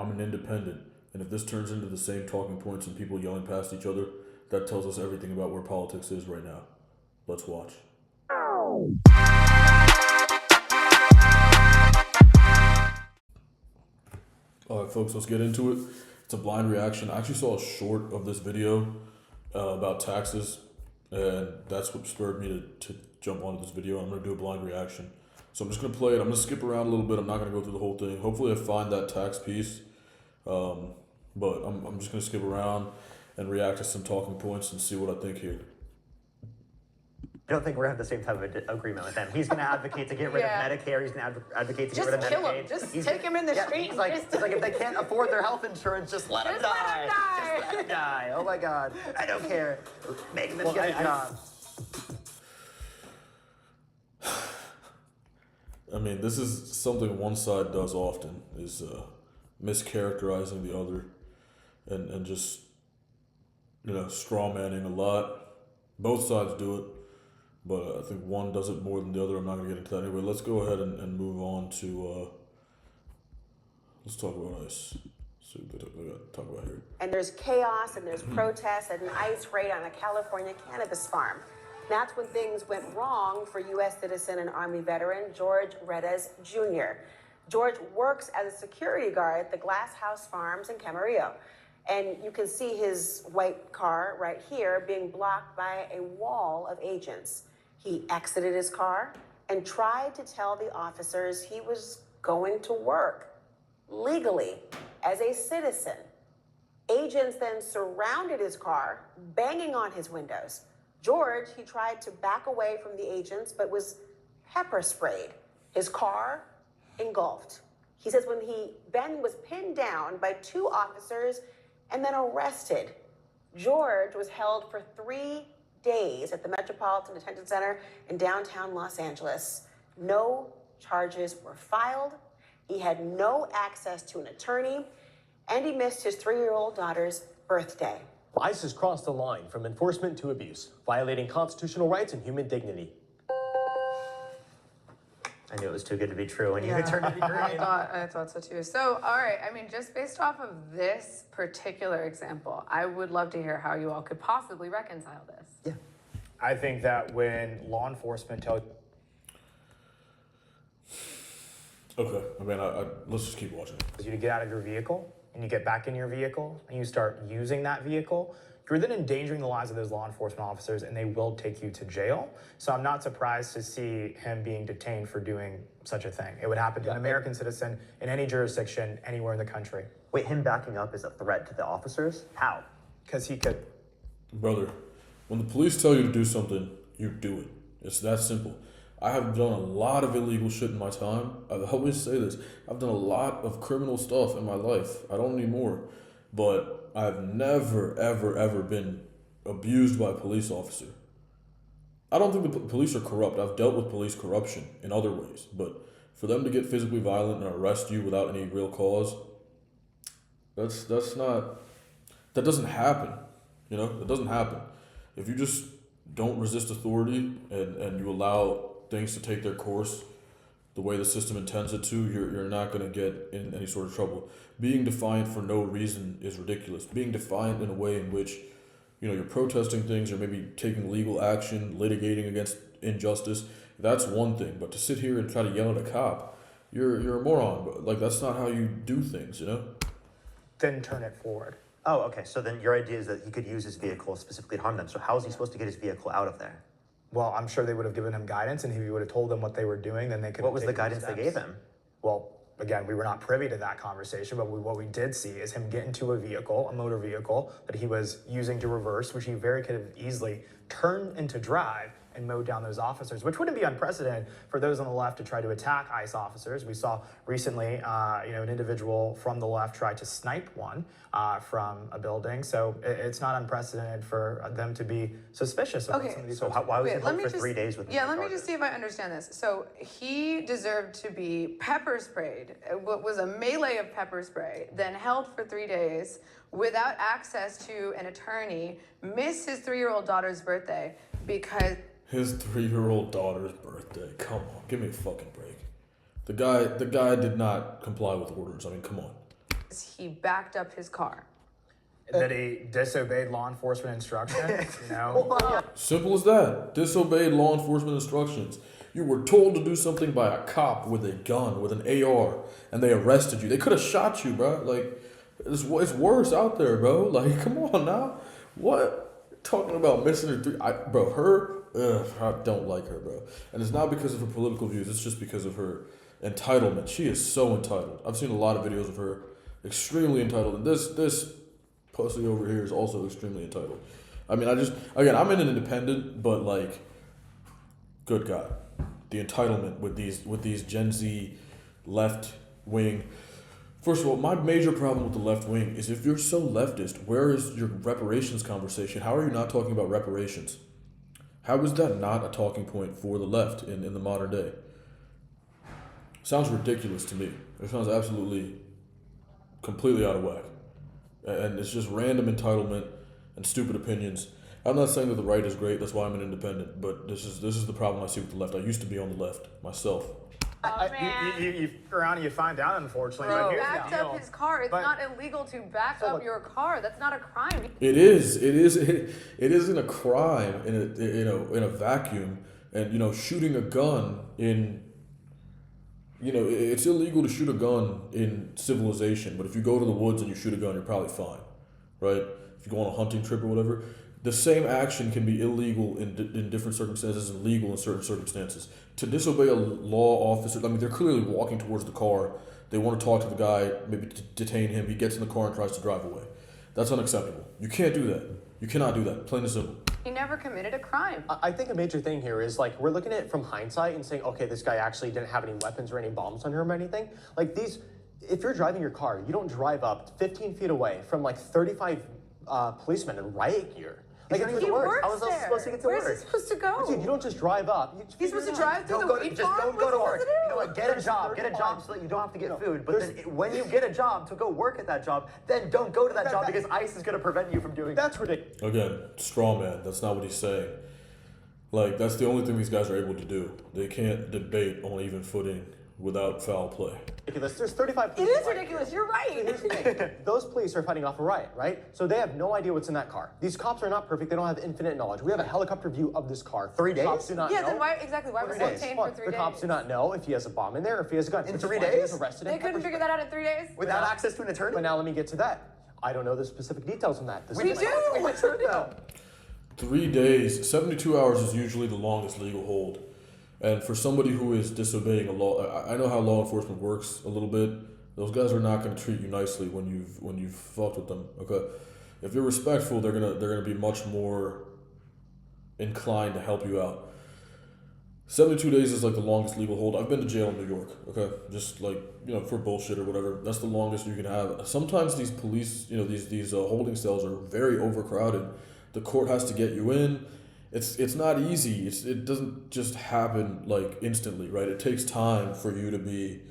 I'm an independent. And if this turns into the same talking points and people yelling past each other, that tells us everything about where politics is right now. Let's watch. All right, folks, let's get into it. It's a blind reaction. I actually saw a short of this video about taxes, and that's what spurred me to jump onto this video. I'm going to do a blind reaction. So I'm just going to play it. I'm going to skip around a little bit. I'm not going to go through the whole thing. Hopefully I find that tax piece, but I'm just going to skip around and react to some talking points and see what I think here. I don't think we're going to have the same type of agreement with him. He's going to advocate to get rid of Medicare. He's going to advocate to get rid of Medicaid. Just kill him. Just take him in the street. He's like, if they can't afford their health insurance, just let them die. Just let them die. Oh my God. I don't care. Make them get a job. I mean, this is something one side does often, is mischaracterizing the other and just, straw manning a lot. Both sides do it, but I think one does it more than the other. I'm not going to get into that anyway. Let's go ahead and move on to, let's talk about ICE. See what they got to talk about here. And there's chaos and there's protests and an ICE raid on a California cannabis farm. That's when things went wrong for U.S. citizen and Army veteran George Redes Jr. George works as a security guard at the Glass House Farms in Camarillo. And you can see his white car right here being blocked by a wall of agents. He exited his car and tried to tell the officers he was going to work legally as a citizen. Agents then surrounded his car, banging on his windows. George, he tried to back away from the agents, but was pepper sprayed. His car engulfed. He says when he then was pinned down by two officers and then arrested, George was held for 3 days at the Metropolitan Detention Center in downtown Los Angeles. No charges were filed. He had no access to an attorney, and he missed his 3-year-old daughter's birthday. ICE has crossed the line from enforcement to abuse, violating constitutional rights and human dignity. I knew it was too good to be true, and you turned it green. I thought so too. So, all right, just based off of this particular example, I would love to hear how you all could possibly reconcile this. Yeah. I think that when law enforcement tells... Okay, let's just keep watching. You to get out of your vehicle, and you get back in your vehicle, and you start using that vehicle, you're then endangering the lives of those law enforcement officers, and they will take you to jail. So I'm not surprised to see him being detained for doing such a thing. It would happen to an American citizen in any jurisdiction, anywhere in the country. Wait, him backing up is a threat to the officers? How? Because he could... Brother, when the police tell you to do something, you do it. It's that simple. I have done a lot of illegal shit in my time. I always say this. I've done a lot of criminal stuff in my life. I don't need more. But I've never, ever, ever been abused by a police officer. I don't think the police are corrupt. I've dealt with police corruption in other ways. But for them to get physically violent and arrest you without any real cause, that doesn't happen. That doesn't happen. If you just don't resist authority and you allow things to take their course the way the system intends it to, you're not going to get in any sort of trouble. Being defiant for no reason is ridiculous. Being defiant in a way in which, you're protesting things or maybe taking legal action, litigating against injustice, that's one thing. But to sit here and try to yell at a cop, you're a moron. Like, that's not how you do things, Then turn it forward. Oh, okay. So then your idea is that he could use his vehicle specifically to harm them. So how is he supposed to get his vehicle out of there? Well, I'm sure they would have given him guidance, and if he would have told them what they were doing, then they could... What was the guidance they gave him? Well, again, we were not privy to that conversation, but what we did see is him get into a vehicle, a motor vehicle, that he was using to reverse, which he very could have easily turned into drive and mowed down those officers, which wouldn't be unprecedented for those on the left to try to attack ICE officers. We saw recently, an individual from the left try to snipe one from a building. So it's not unprecedented for them to be suspicious of some of these. So why was he held for 3 days with let me just see if I understand this. So he deserved to be pepper sprayed. What was a melee of pepper spray, then held for 3 days without access to an attorney, missed his 3-year-old daughter's birthday because... His 3-year-old daughter's birthday. Come on, give me a fucking break. The guy did not comply with orders. Come on. He backed up his car. That he disobeyed law enforcement instructions, you know? Simple as that. Disobeyed law enforcement instructions. You were told to do something by a cop with a gun, with an AR, and they arrested you. They could have shot you, bro. Like, it's worse out there, bro. Like, come on now. What? Talking about missing her three. I don't like her, bro. And it's not because of her political views. It's just because of her entitlement. She is so entitled. I've seen a lot of videos of her. Extremely entitled. And this pussy over here is also extremely entitled. I mean, I'm an independent, but like, good God. The entitlement with these Gen Z left wing. First of all, my major problem with the left wing is if you're so leftist, where is your reparations conversation? How are you not talking about reparations? How is that not a talking point for the left in the modern day? Sounds ridiculous to me. It sounds absolutely, completely out of whack. And it's just random entitlement and stupid opinions. I'm not saying that the right is great, that's why I'm an independent, but this is the problem I see with the left. I used to be on the left myself. You find out, unfortunately. Bro, but here's backed the deal. up his car. It's not illegal to back up your car. That's not a crime. It isn't a crime in a vacuum, and shooting a gun in. It's illegal to shoot a gun in civilization, but if you go to the woods and you shoot a gun, you're probably fine, right? If you go on a hunting trip or whatever, the same action can be illegal in different circumstances and legal in certain circumstances. To disobey a law officer, I mean, they're clearly walking towards the car. They want to talk to the guy, maybe detain him. He gets in the car and tries to drive away. That's unacceptable. You can't do that. You cannot do that, plain and simple. He never committed a crime. I think a major thing here is like we're looking at it from hindsight and saying, okay, this guy actually didn't have any weapons or any bombs on him or anything. Like if you're driving your car, you don't drive up 15 feet away from like 35 policemen in riot gear. Like He works How was I there. supposed to get to Where's work? he supposed to go? Dude, you don't just drive up. He's supposed to drive through the wheat Just farm? don't go to What's work. he supposed to do? You know what? Get a job so that you don't have to get food. But then when you get a job to go work at that job, then don't go to that job because ICE is going to prevent you from doing that. That's ridiculous. Again, straw man. That's not what he's saying. Like, that's the only thing these guys are able to do. They can't debate on even footing without foul play. There's 35 It police. is ridiculous. You're right. Here's the thing. Those police are fighting off a riot, right? So they have no idea what's in that car. These cops are not perfect. They don't have infinite knowledge. We have a helicopter view of this car. 3 days? Cops do not Yeah, know. then why was he detained for 3 days? The cops do not know if he has a bomb in there or if he has a gun. In which is 3 why he was days? arrested They and couldn't pepper figure sprayed. that out in 3 days? Without access to an attorney? But now let me get to that. I don't know the specific details on that. This We is- do. We should know. 3 days, 72 hours is usually the longest legal hold. And for somebody who is disobeying a law, I know how law enforcement works a little bit. Those guys are not going to treat you nicely when you've fucked with them. Okay, if you're respectful, they're gonna be much more inclined to help you out. 72 days is like the longest legal hold. I've been to jail in New York. Okay, just like for bullshit or whatever. That's the longest you can have. Sometimes these police, these holding cells are very overcrowded. The court has to get you in. It's not easy. It doesn't just happen like instantly, right? It takes time for you to be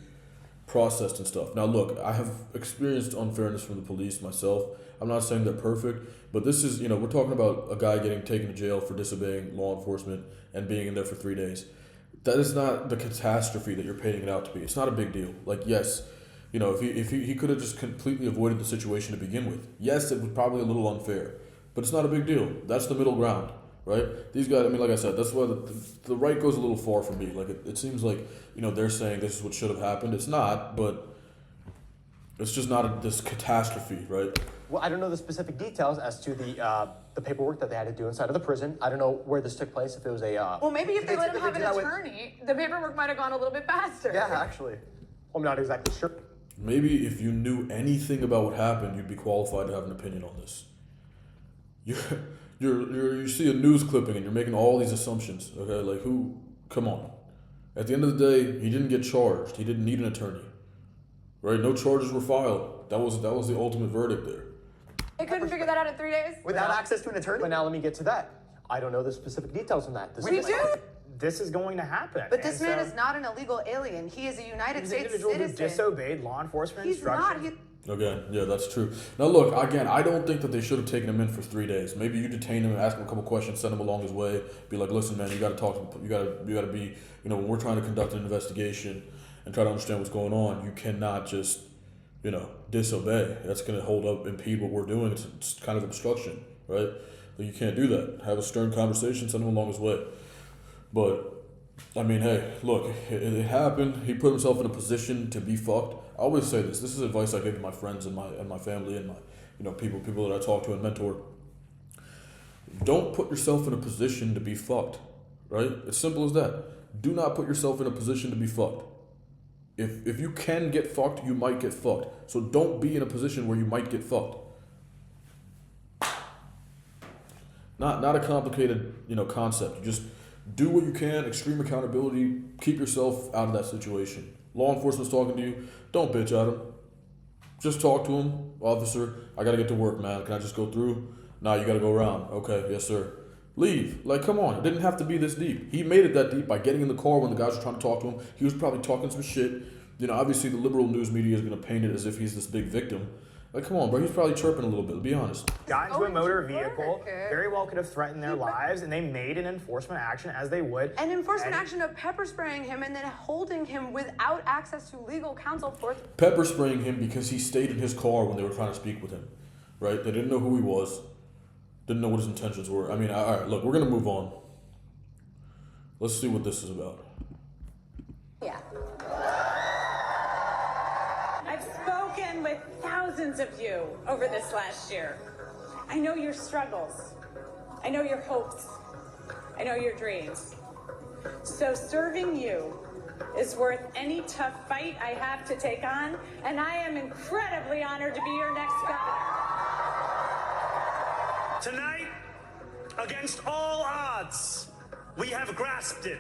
processed and stuff. Now look, I have experienced unfairness from the police myself. I'm not saying they're perfect, but this is, we're talking about a guy getting taken to jail for disobeying law enforcement and being in there for 3 days. That is not the catastrophe that you're painting it out to be. It's not a big deal. Like, yes, if he could have just completely avoided the situation to begin with. Yes, it was probably a little unfair, but it's not a big deal. That's the middle ground. Right? These guys, I mean, like I said, that's why the right goes a little far for me. Like, it seems like, they're saying this is what should have happened. It's not, but it's just not this catastrophe, right? Well, I don't know the specific details as to the paperwork that they had to do inside of the prison. I don't know where this took place, if it was a... Well, maybe if they let him They have an do that with- attorney, the paperwork might have gone a little bit faster. Yeah, actually. I'm not exactly sure. Maybe if you knew anything about what happened, you'd be qualified to have an opinion on this. You see a news clipping and you're making all these assumptions, okay? Like, come on. At the end of the day, he didn't get charged. He didn't need an attorney, right? No charges were filed. That was the ultimate verdict there. They couldn't figure that out in 3 days? Without access to an attorney? But now let me get to that. I don't know the specific details on that. We do. This is going to happen. But this And man so is not an illegal alien. He is a United he's an States individual who citizen. disobeyed law enforcement He's not. instructions. Again, yeah, that's true. Now, look, again, I don't think that they should have taken him in for 3 days. Maybe you detain him, ask him a couple questions, send him along his way, be like, listen, man, you got to talk to, you got to be, when we're trying to conduct an investigation and try to understand what's going on, you cannot just, disobey. That's going to impede what we're doing. It's kind of obstruction, right? Like, you can't do that. Have a stern conversation, send him along his way. But, I mean, hey, look, it happened. He put himself in a position to be fucked. I always say this. This is advice I give to my friends and my family and my, people that I talk to and mentor. Don't put yourself in a position to be fucked, right? As simple as that. Do not put yourself in a position to be fucked. If you can get fucked, you might get fucked. So don't be in a position where you might get fucked. Not a complicated, concept. You just do what you can, extreme accountability, keep yourself out of that situation. Law enforcement's talking to you, don't bitch at him. Just talk to him. Officer, I gotta get to work, man. Can I just go through? Nah, you gotta go around. Okay, yes, sir. Leave. Like, come on. It didn't have to be this deep. He made it that deep by getting in the car when the guys were trying to talk to him. He was probably talking some shit. Obviously the liberal news media is gonna paint it as if he's this big victim. Like, come on, bro. He's probably chirping a little bit. Be honest. Got into a motor vehicle, very well could have threatened their lives, and they made an enforcement action as they would. An enforcement action of pepper spraying him and then holding him without access to legal counsel for... Pepper spraying him because he stayed in his car when they were trying to speak with him, right? They didn't know who he was, didn't know what his intentions were. I mean, all right, look, we're going to move on. Let's see what this is about. Yeah. I've spoken with thousands of you over this last year. I know your struggles. I know your hopes. I know your dreams. So serving you is worth any tough fight I have to take on, and I am incredibly honored to be your next governor. Tonight, against all odds, we have grasped it.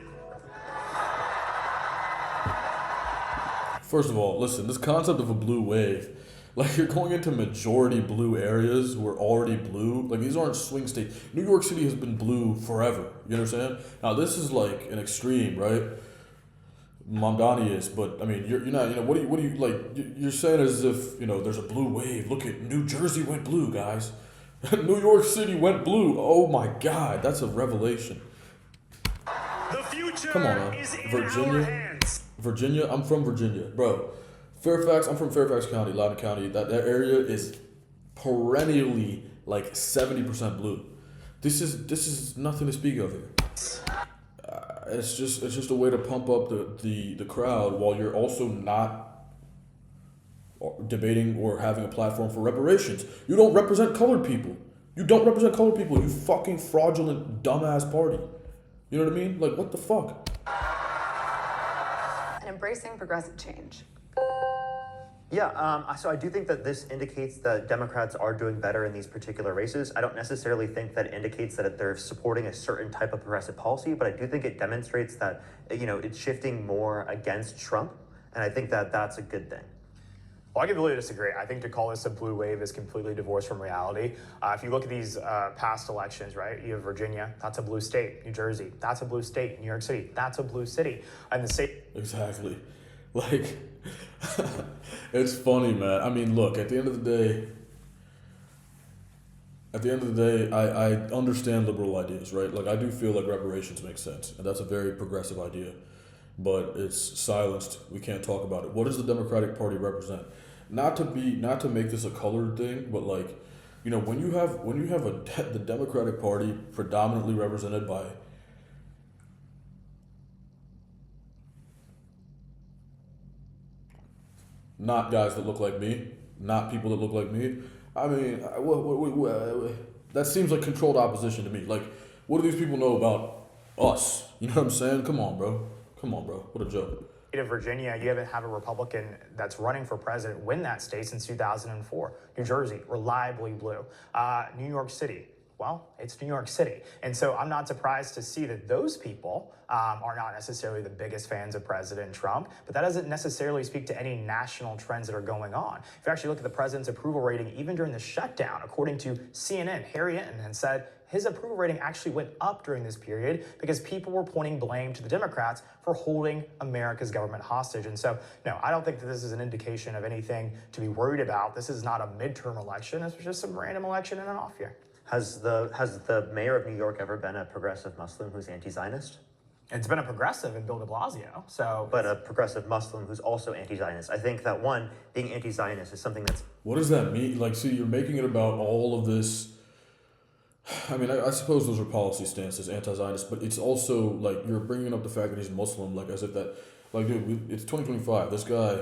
First of all, listen, this concept of a blue wave, like, you're going into majority blue areas who are already blue. Like, these aren't swing states. New York City has been blue forever. You understand? Now, this is like an extreme, right? Mamdani is, but I mean, you're not, what do you like, you're saying as if, there's a blue wave. Look at New Jersey went blue, guys. New York City went blue. Oh my God, that's a revelation. The future Come on, man. is in Virginia. our hands. Virginia, I'm from Virginia, bro. Fairfax, I'm from Fairfax County, Loudoun County. That area is perennially like 70% blue. This is nothing to speak of here. It's just a way to pump up the crowd while you're also not debating or having a platform for reparations. You don't represent colored people. You don't represent colored people. You fucking fraudulent dumbass party. You know what I mean? Like, what the fuck? And embracing progressive change. Yeah, so I do think that this indicates that Democrats are doing better in these particular races. I don't necessarily think that it indicates that they're supporting a certain type of progressive policy, but I do think it demonstrates that, it's shifting more against Trump, and I think that that's a good thing. Well, I completely disagree. I think to call this a blue wave is completely divorced from reality. If you look at these past elections, right, you have Virginia, that's a blue state. New Jersey, that's a blue state. New York City, that's a blue city. And the state... Exactly. Like, it's funny, man. I mean, look, at the end of the day, I understand liberal ideas, right? Like, I do feel like reparations make sense, and that's a very progressive idea. But it's silenced. We can't talk about it. What does the Democratic Party represent? Not to make this a colored thing, but like, when you have the Democratic Party predominantly represented by not guys that look like me, not people that look like me. I mean, that seems like controlled opposition to me. Like, what do these people know about us? You know what I'm saying? Come on, bro. What a joke. Of Virginia, you haven't had a Republican that's running for president win that state since 2004. New Jersey, reliably blue. New York City, well, it's New York City. And so I'm not surprised to see that those people are not necessarily the biggest fans of President Trump, but that doesn't necessarily speak to any national trends that are going on. If you actually look at the president's approval rating, even during the shutdown, according to CNN, Harry Enton said his approval rating actually went up during this period because people were pointing blame to the Democrats for holding America's government hostage. And so, no, I don't think that this is an indication of anything to be worried about. This is not a midterm election. This was just some random election in an off year. Has the mayor of New York ever been a progressive Muslim who's anti-Zionist? It's been a progressive in Bill de Blasio. So, But a progressive Muslim who's also anti-Zionist. I think that one, being anti-Zionist is something that's What does that mean? Like, see, you're making it about all of this. I mean, I suppose those are policy stances, anti-Zionist, but it's also like you're bringing up the fact that he's Muslim, like as if that, like, dude, it's 2025. This guy,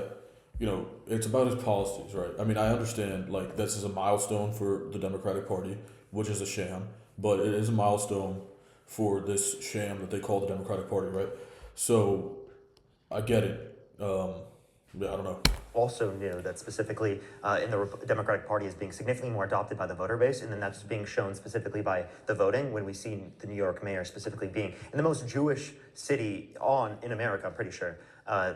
it's about his policies, right? I mean, I understand, like, this is a milestone for the Democratic Party, which is a sham, but it is a milestone for this sham that they call the Democratic Party, right? So, I get it. Yeah, I don't know. also knew that specifically in the Democratic Party is being significantly more adopted by the voter base, and then that's being shown specifically by the voting when we see the New York mayor specifically being in the most Jewish city in America, I'm pretty sure,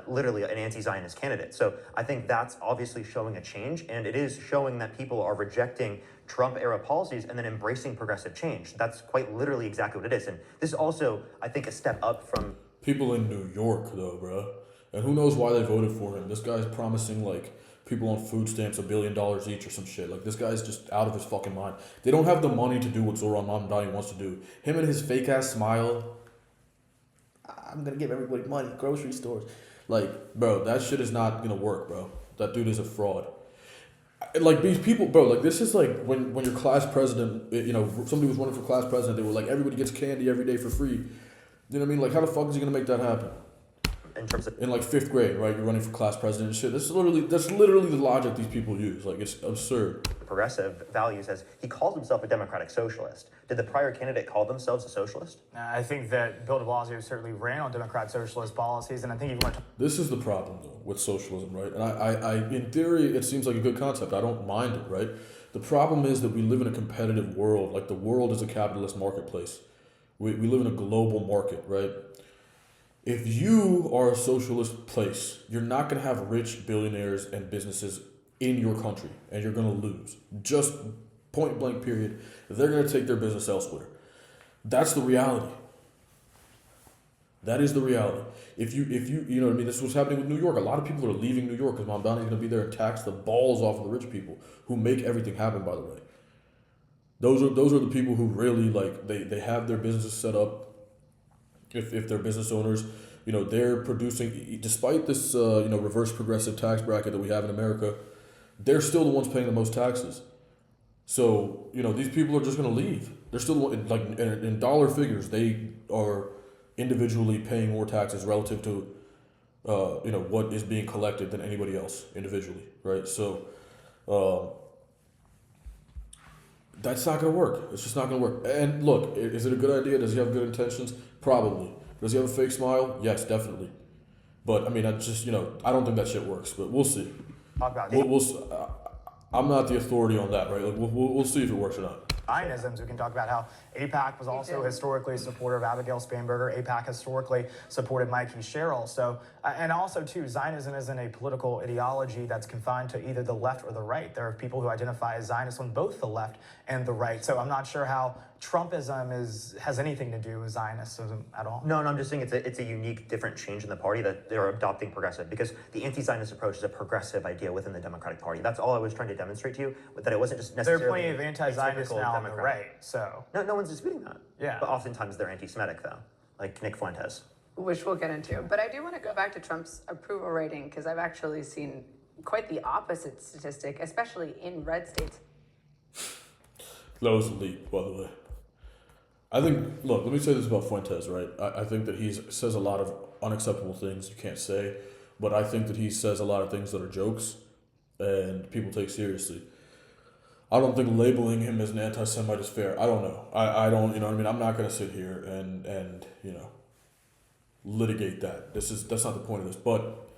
literally an anti-Zionist candidate. So I think that's obviously showing a change, and it is showing that people are rejecting Trump-era policies and then embracing progressive change. That's quite literally exactly what it is, and this is also, I think, a step up from people in New York, though, bro. And who knows why they voted for him? This guy's promising, like, people on food stamps $1 billion each or some shit. Like, this guy's just out of his fucking mind. They don't have the money to do what Zoran Mamdani wants to do. Him and his fake-ass smile. I'm gonna give everybody money. Grocery stores. Like, bro, that shit is not gonna work, bro. That dude is a fraud. Like, these people, bro, like, this is like when your class president, somebody was running for class president, they were like, everybody gets candy every day for free. You know what I mean? Like, how the fuck is he gonna make that happen? In like 5th grade, right? You're running for class president and shit. That's literally the logic these people use. Like, it's absurd. Progressive values as he called himself a democratic socialist. Did the prior candidate call themselves a socialist? I think that Bill de Blasio certainly ran on Democrat socialist policies, and I think he went. This is the problem, though, with socialism, right? And I in theory, it seems like a good concept. I don't mind it, right? The problem is that we live in a competitive world. Like, the world is a capitalist marketplace. We live in a global market, right? If you are a socialist place, you're not going to have rich billionaires and businesses in your country, and you're going to lose. Just point blank period. They're going to take their business elsewhere. That's the reality. That is the reality. If you know what I mean, this was happening with New York. A lot of people are leaving New York because Mamdani's going to be there and tax the balls off of the rich people who make everything happen, by the way. Those are the people who really, like, they have their businesses set up. If they're business owners, they're producing, despite this, reverse progressive tax bracket that we have in America, they're still the ones paying the most taxes. So, these people are just going to leave. They're still, like, in dollar figures, they are individually paying more taxes relative to, what is being collected than anybody else individually, right? So, that's not going to work. It's just not going to work. And look, is it a good idea? Does he have good intentions? Probably. Does he have a fake smile? Yes, definitely. But, I mean, I just, I don't think that shit works, but we'll see. I'm not the authority on that, right? Like, we'll see if it works or not. Zionisms, we can talk about how AIPAC was also historically supportive of Abigail Spanberger. AIPAC historically supported Mikey Sherrill. So, and also, too, Zionism isn't a political ideology that's confined to either the left or the right. There are people who identify as Zionists on both the left and the right. So I'm not sure how Trumpism has anything to do with Zionism at all. No, I'm just saying it's a unique, different change in the party that they're adopting progressive, because the anti-Zionist approach is a progressive idea within the Democratic Party. That's all I was trying to demonstrate to you, that it wasn't just necessarily. There are plenty of anti-Zionists now on the right, so. No one's disputing that. Yeah. But oftentimes they're anti-Semitic, though, like Nick Fuentes. Which we'll get into. But I do want to go back to Trump's approval rating, because I've actually seen quite the opposite statistic, especially in red states. That was a leap, by the way. I think, look, let me say this about Fuentes, right? I think that he says a lot of unacceptable things you can't say, but I think that he says a lot of things that are jokes and people take seriously. I don't think labeling him as an anti-Semite is fair. I don't know. I don't, you know what I mean? I'm not going to sit here and litigate that. That's not the point of this. But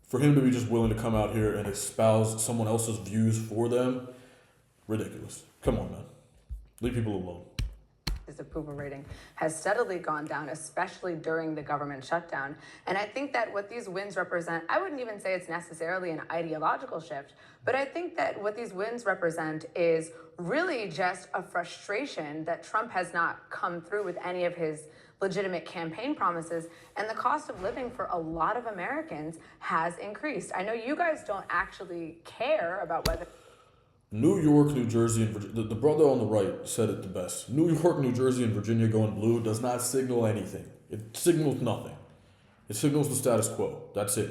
for him to be just willing to come out here and espouse someone else's views for them, ridiculous. Come on, man. Leave people alone. His approval rating has steadily gone down, especially during the government shutdown. And I think that what these wins represent, I wouldn't even say it's necessarily an ideological shift, but I think that what these wins represent is really just a frustration that Trump has not come through with any of his legitimate campaign promises, and the cost of living for a lot of Americans has increased. I know you guys don't actually care about whether New York, New Jersey, and Virginia, the brother on the right said it the best. New York, New Jersey, and Virginia going blue does not signal anything. It signals nothing. It signals the status quo. That's it.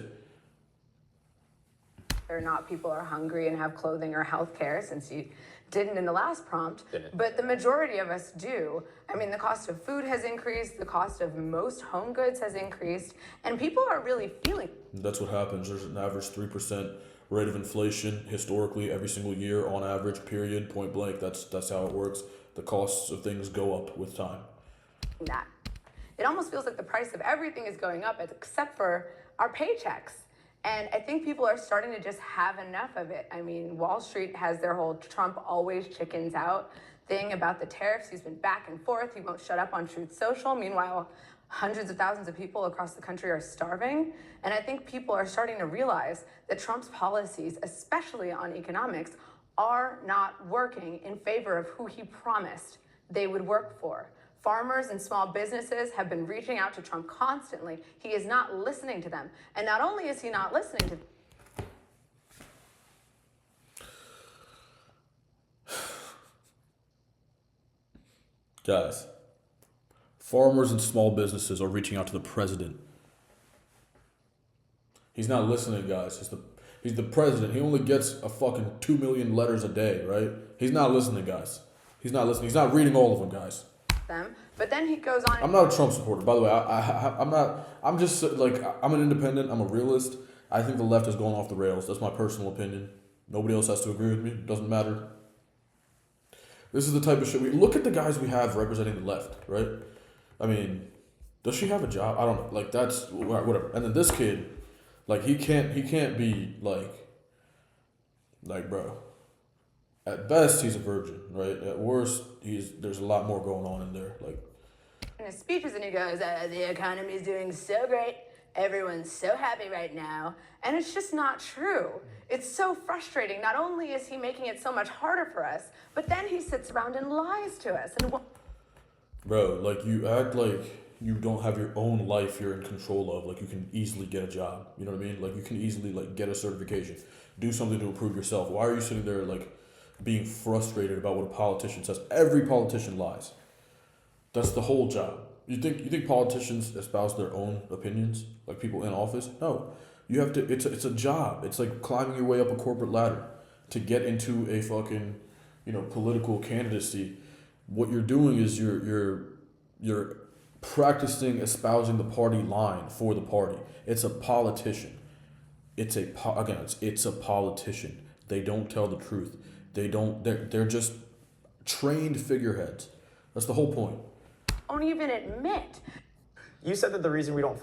Whether or not people are hungry and have clothing or health care, since you didn't in the last prompt, but the majority of us do. I mean, the cost of food has increased, the cost of most home goods has increased, and people are really feeling. That's what happens. There's an average 3% rate of inflation historically every single year on average, period, point blank. That's how it works. The costs of things go up with time. That. It almost feels like the price of everything is going up except for our paychecks. And I think people are starting to just have enough of it. I mean, Wall Street has their whole Trump always chickens out thing about the tariffs. He's been back and forth. He won't shut up on Truth Social. Meanwhile, hundreds of thousands of people across the country are starving. And I think people are starting to realize that Trump's policies, especially on economics, are not working in favor of who he promised they would work for. Farmers and small businesses have been reaching out to Trump constantly. He is not listening to them. And not only is he not listening to them, Guys, farmers and small businesses are reaching out to the president. He's not listening, guys. He's the president. He only gets a fucking 2 million letters a day, right? He's not listening, guys. He's not listening. He's not reading all of them, guys. but then he goes on. I'm not a Trump supporter, by the way. I'm not. I'm just like, I'm an independent. I'm a realist. I think the left is going off the rails. That's my personal opinion. Nobody else has to agree with me. It doesn't matter. This is the type of shit we look at. The guys we have representing the left, right? I mean, does she have a job? I don't know. Like, that's whatever. And then this kid, like, he can't be like, bro. At best, he's a virgin, right? At worst, there's a lot more going on in there. Like, in his speeches, and he goes, the economy is doing so great. Everyone's so happy right now. And it's just not true. It's so frustrating. Not only is he making it so much harder for us, but then he sits around and lies to us. And bro, like, you act like you don't have your own life you're in control of. Like, you can easily get a job. You know what I mean? Like, you can easily, like, get a certification. Do something to improve yourself. Why are you sitting there, like, being frustrated about what a politician says? Every politician lies. That's the whole job. You think politicians espouse their own opinions, like people in office? No. You have to. It's a job. It's like climbing your way up a corporate ladder to get into a fucking, political candidacy. What you're doing is you're practicing espousing the party line for the party. It's a politician. It's a politician. They don't tell the truth. They're just trained figureheads. That's the whole point. won't even admit. You said that the reason we don't